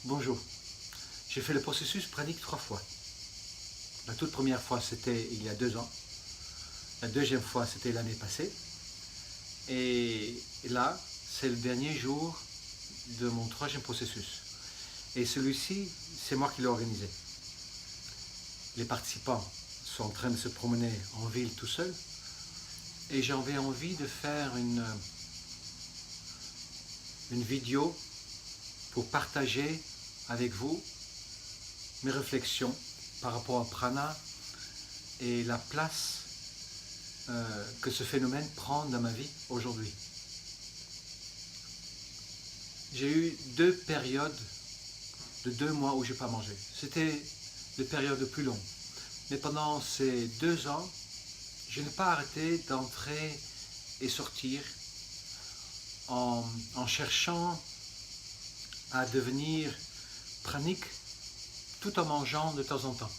Bonjour, j'ai fait le processus pranique 3 fois. La toute première fois, c'était il y a 2 ans. La deuxième fois, c'était l'année passée. Et là, c'est le dernier jour de mon 3e processus. Et celui-ci, c'est moi qui l'ai organisé. Les participants sont en train de se promener en ville tout seuls. Et j'avais envie de faire une vidéo pour partager avec vous mes réflexions par rapport à prana et la place que ce phénomène prend dans ma vie aujourd'hui. J'ai eu 2 périodes de 2 mois où je n'ai pas mangé. C'était les périodes les plus longues. Mais pendant ces 2 ans, je n'ai pas arrêté d'entrer et sortir en cherchant à devenir pranique tout en mangeant de temps en temps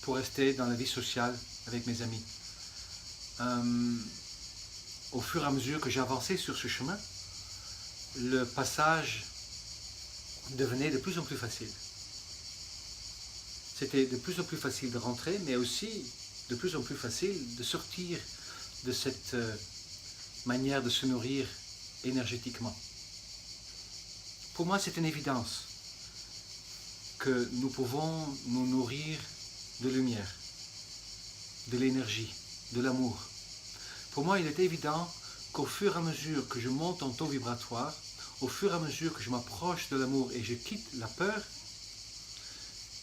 pour rester dans la vie sociale avec mes amis. Au fur et à mesure que j'avançais sur ce chemin, le passage devenait de plus en plus facile. C'était de plus en plus facile de rentrer, mais aussi de plus en plus facile de sortir de cette manière de se nourrir énergétiquement. Pour moi, c'est une évidence que nous pouvons nous nourrir de lumière, de l'énergie, de l'amour. Pour moi, il est évident qu'au fur et à mesure que je monte en taux vibratoire, au fur et à mesure que je m'approche de l'amour et je quitte la peur,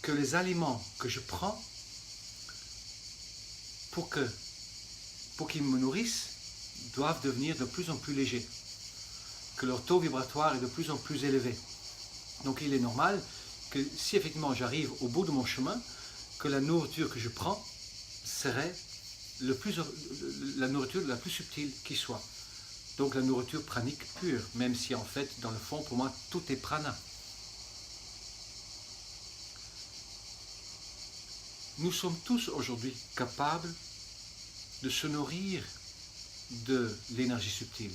que les aliments que je prends pour qu'ils me nourrissent doivent devenir de plus en plus légers, que leur taux vibratoire est de plus en plus élevé. Donc il est normal que si effectivement j'arrive au bout de mon chemin, que la nourriture que je prends serait la nourriture la plus subtile qui soit. Donc la nourriture pranique pure, même si en fait, dans le fond, pour moi, tout est prana. Nous sommes tous aujourd'hui capables de se nourrir de l'énergie subtile.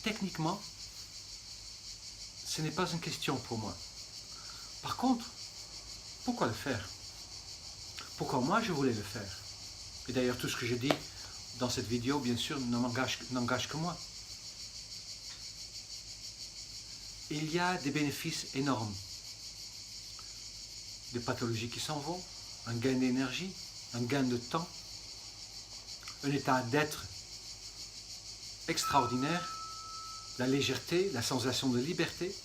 Techniquement, ce n'est pas une question pour moi. Par contre, pourquoi le faire? Pourquoi moi je voulais le faire? Et d'ailleurs, tout ce que je dis dans cette vidéo, bien sûr, n'engage que moi. Il y a des bénéfices énormes. Des pathologies qui s'en vont, un gain d'énergie, un gain de temps, un état d'être extraordinaire, la légèreté, la sensation de liberté.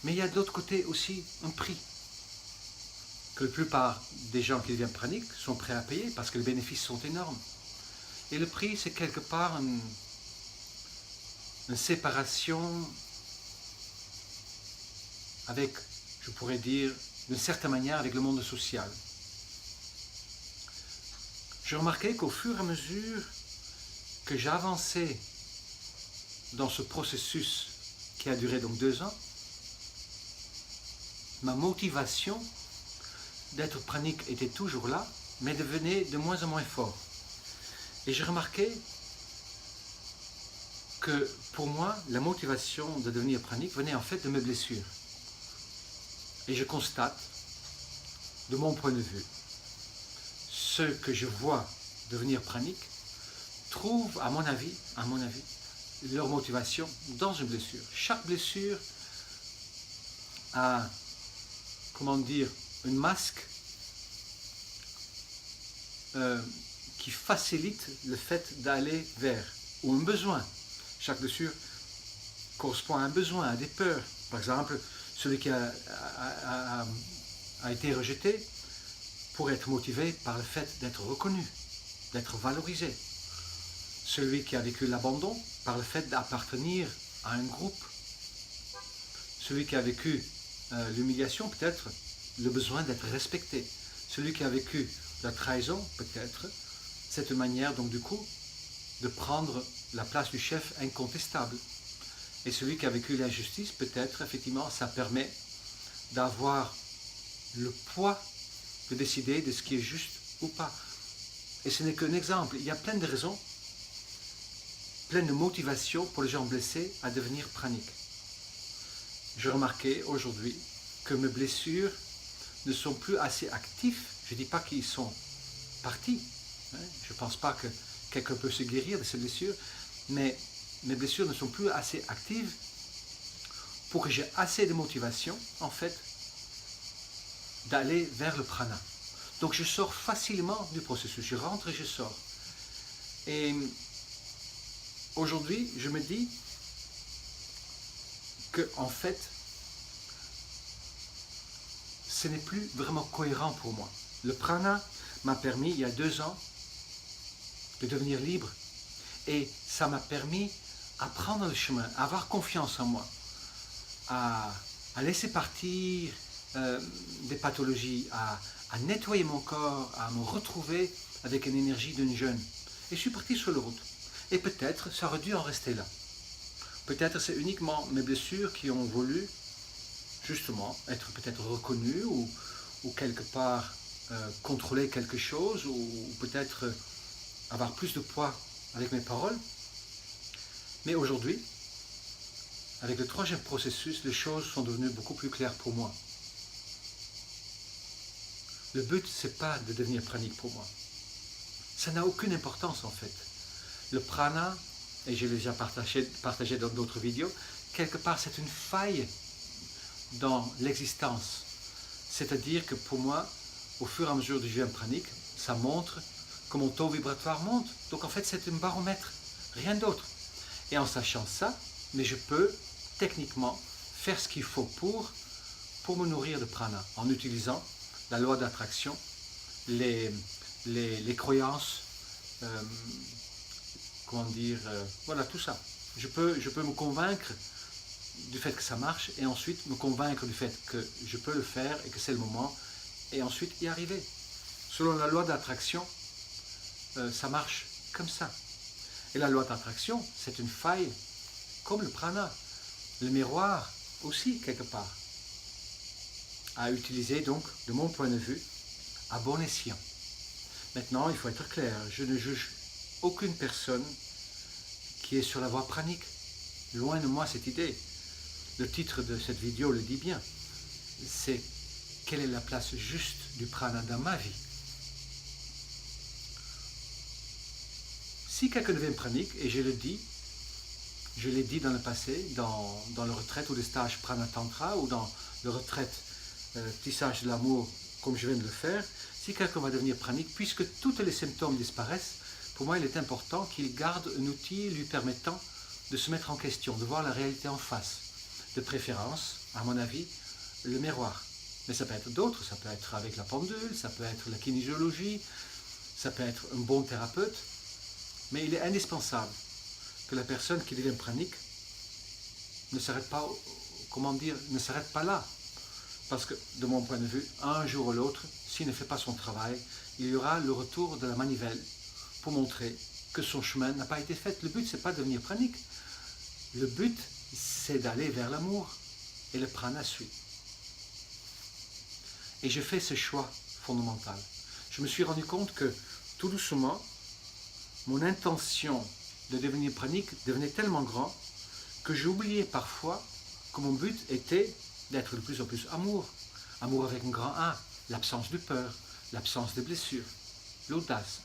Mais il y a de l'autre côté aussi un prix que la plupart des gens qui deviennent praniques sont prêts à payer parce que les bénéfices sont énormes. Et le prix, c'est quelque part une séparation avec, je pourrais dire, d'une certaine manière, avec le monde social. J'ai remarqué qu'au fur et à mesure que j'avançais dans ce processus qui a duré donc 2 ans, ma motivation d'être pranique était toujours là, mais devenait de moins en moins fort. Et j'ai remarqué que pour moi, la motivation de devenir pranique venait en fait de mes blessures. Et je constate, de mon point de vue, ceux que je vois devenir pranique trouvent, à mon avis, leur motivation dans une blessure. Chaque blessure a, comment dire, un masque qui facilite le fait d'aller vers, ou un besoin. Chaque blessure correspond à un besoin, à des peurs. Par exemple, celui qui a été rejeté pour être motivé par le fait d'être reconnu, d'être valorisé. Celui qui a vécu l'abandon par le fait d'appartenir à un groupe. Celui qui a vécu l'humiliation, peut-être le besoin d'être respecté. Celui qui a vécu la trahison, peut-être, c'est une manière donc du coup de prendre la place du chef incontestable. Et celui qui a vécu l'injustice, peut-être, effectivement, ça permet d'avoir le poids de décider de ce qui est juste ou pas. Et ce n'est qu'un exemple. Il y a plein de raisons, plein de motivations pour les gens blessés à devenir praniques. j'ai remarqué aujourd'hui que mes blessures ne sont plus assez actives. Je ne dis pas qu'ils sont partis. Hein. Je ne pense pas que quelqu'un peut se guérir de ces blessures, mais mes blessures ne sont plus assez actives pour que j'ai assez de motivation, en fait, d'aller vers le prana. Donc je sors facilement du processus. Je rentre et je sors. Et aujourd'hui, je me dis que, en fait, ce n'est plus vraiment cohérent pour moi. Le prana m'a permis, il y a 2 ans, de devenir libre. Et ça m'a permis à prendre le chemin, à avoir confiance en moi, à laisser partir des pathologies, à nettoyer mon corps, à me retrouver avec une énergie d'une jeune. Et je suis parti sur la route. Et peut-être ça aurait dû en rester là. Peut-être c'est uniquement mes blessures qui ont voulu justement être peut-être reconnues ou quelque part contrôler quelque chose ou peut-être avoir plus de poids avec mes paroles. Mais aujourd'hui, avec le 3e processus, les choses sont devenues beaucoup plus claires pour moi. Le but, ce n'est pas de devenir pranique pour moi. Ça n'a aucune importance en fait. Le prana, et je l'ai déjà partagé dans d'autres vidéos, quelque part c'est une faille dans l'existence. C'est-à-dire que pour moi, au fur et à mesure du jeûne pranique, ça montre que mon taux vibratoire monte. Donc en fait c'est un baromètre, rien d'autre. Et en sachant ça, mais je peux techniquement faire ce qu'il faut pour me nourrir de prana, en utilisant la loi d'attraction, les croyances, comment dire, voilà tout ça. Je peux me convaincre du fait que ça marche et ensuite me convaincre du fait que je peux le faire et que c'est le moment et ensuite y arriver. Selon la loi d'attraction, ça marche comme ça. Et la loi d'attraction, c'est une faille comme le prana, le miroir aussi quelque part, à utiliser donc, de mon point de vue, à bon escient. Maintenant, il faut être clair, je ne juge aucune personne qui est sur la voie pranique. Loin de moi cette idée. Le titre de cette vidéo le dit bien. C'est quelle est la place juste du prana dans ma vie. Si quelqu'un devient pranique, et je l'ai dit dans le passé, dans le retraite ou les stages prana tantra ou dans le retraite tissage de l'amour, comme je viens de le faire, si quelqu'un va devenir pranique, puisque tous les symptômes disparaissent, pour moi il est important qu'il garde un outil lui permettant de se mettre en question, de voir la réalité en face. De préférence, à mon avis, le miroir. Mais ça peut être d'autres, ça peut être avec la pendule, ça peut être la kinésiologie, ça peut être un bon thérapeute, mais il est indispensable que la personne qui devient pranique ne s'arrête pas, ne s'arrête pas là. Parce que, de mon point de vue, un jour ou l'autre, s'il ne fait pas son travail, il y aura le retour de la manivelle pour montrer que son chemin n'a pas été fait. Le but, ce n'est pas de devenir pranique. Le but, c'est d'aller vers l'amour. Et le prana suit. Et je fais ce choix fondamental. Je me suis rendu compte que, tout doucement, mon intention de devenir pranique devenait tellement grand que j'ai oublié parfois que mon but était d'être de plus en plus amour. Amour avec un grand A, l'absence de peur, l'absence de blessures, l'audace,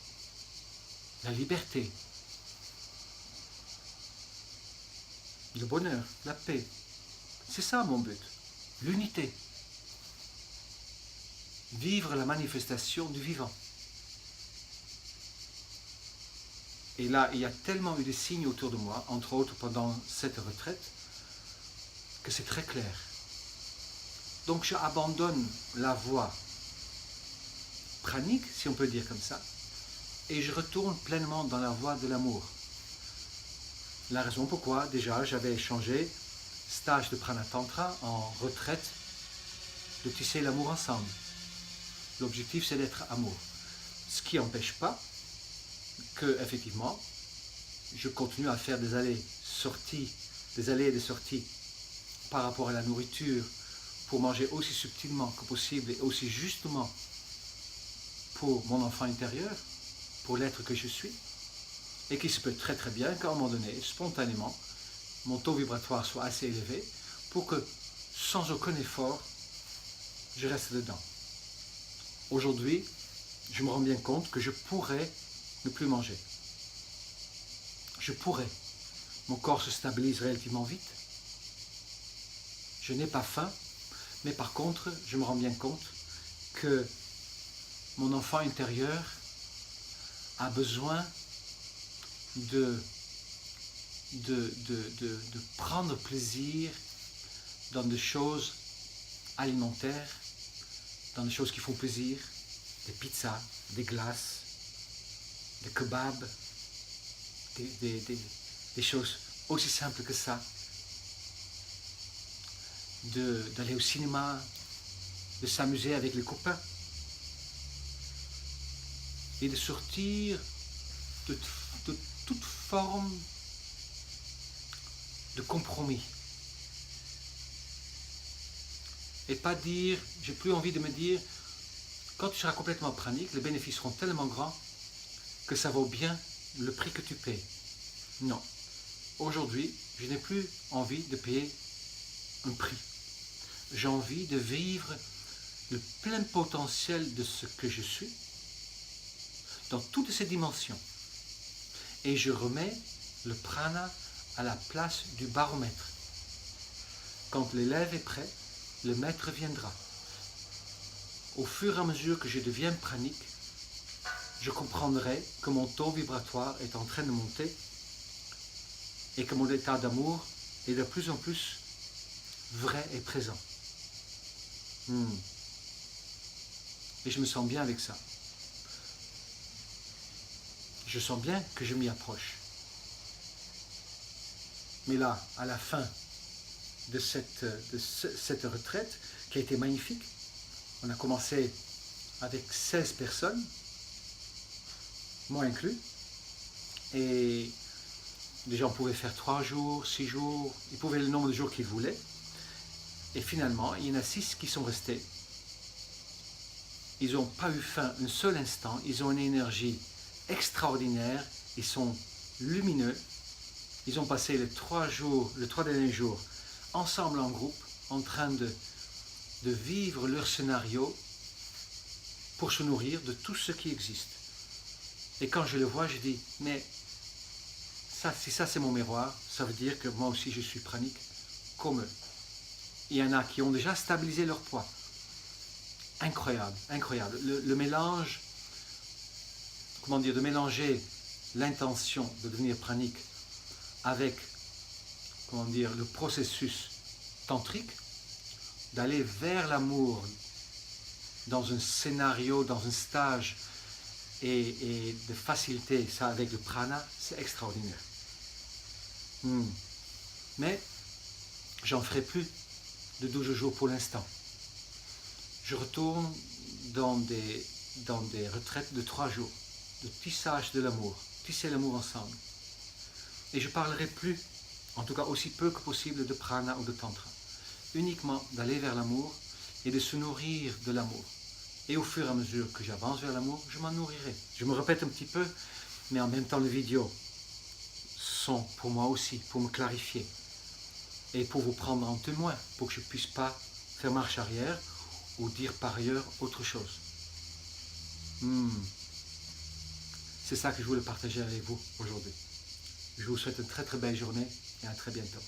la liberté, le bonheur, la paix. C'est ça mon but, l'unité. Vivre la manifestation du vivant. Et là, il y a tellement eu de signes autour de moi, entre autres pendant cette retraite, que c'est très clair. Donc j'abandonne la voie pranique, si on peut dire comme ça, et je retourne pleinement dans la voie de l'amour. La raison pourquoi, déjà, j'avais changé stage de prana tantra en retraite de tisser l'amour ensemble. L'objectif, c'est d'être amour. Ce qui n'empêche pas que, effectivement, je continue à faire des allées et des sorties par rapport à la nourriture, pour manger aussi subtilement que possible et aussi justement pour mon enfant intérieur, pour l'être que je suis, et qu'il se peut très très bien qu'à un moment donné, spontanément, mon taux vibratoire soit assez élevé pour que sans aucun effort, je reste dedans. Aujourd'hui, je me rends bien compte que je pourrais ne plus manger. Je pourrais. Mon corps se stabilise relativement vite. Je n'ai pas faim, mais par contre, je me rends bien compte que mon enfant intérieur a besoin de prendre plaisir dans des choses alimentaires, dans des choses qui font plaisir, des pizzas, des glaces, des kebabs, des choses aussi simples que ça, d'aller au cinéma, de s'amuser avec les copains et de sortir de toute forme de compromis. Et pas dire, j'ai plus envie de me dire, quand tu seras complètement pranique, les bénéfices seront tellement grands que ça vaut bien le prix que tu payes. Non. Aujourd'hui, je n'ai plus envie de payer un prix. J'ai envie de vivre le plein potentiel de ce que je suis dans toutes ses dimensions. Et je remets le prana à la place du baromètre. Quand l'élève est prêt, le maître viendra. Au fur et à mesure que je deviens pranique, je comprendrai que mon taux vibratoire est en train de monter et que mon état d'amour est de plus en plus vrai et présent. Et je me sens bien avec ça. Je sens bien que je m'y approche. Mais là, à la fin de cette retraite, qui a été magnifique, on a commencé avec 16 personnes, moi inclus, et les gens pouvaient faire 3 jours, 6 jours, ils pouvaient le nombre de jours qu'ils voulaient, et finalement, il y en a 6 qui sont restés. Ils n'ont pas eu faim un seul instant, ils ont une énergie extraordinaire, ils sont lumineux, ils ont passé les 3 derniers jours, ensemble en groupe, en train de vivre leur scénario pour se nourrir de tout ce qui existe. Et quand je le vois, je dis, mais si ça c'est mon miroir, ça veut dire que moi aussi je suis pranique comme eux. Il y en a qui ont déjà stabilisé leur poids. Incroyable, incroyable. Le mélange, comment dire, de mélanger l'intention de devenir pranique avec, comment dire, le processus tantrique, d'aller vers l'amour dans un scénario, dans un stage et de faciliter ça avec le prana, c'est extraordinaire. Mais j'en ferai plus de 12 jours pour l'instant. Je retourne dans des retraites de 3 jours, de tissage de l'amour, tisser l'amour ensemble. Et je ne parlerai plus, en tout cas aussi peu que possible, de prana ou de tantra. Uniquement d'aller vers l'amour et de se nourrir de l'amour. Et au fur et à mesure que j'avance vers l'amour, je m'en nourrirai. Je me répète un petit peu, mais en même temps les vidéos sont pour moi aussi, pour me clarifier et pour vous prendre en témoin, pour que je ne puisse pas faire marche arrière ou dire par ailleurs autre chose. C'est ça que je voulais partager avec vous aujourd'hui. Je vous souhaite une très très belle journée et à très bientôt.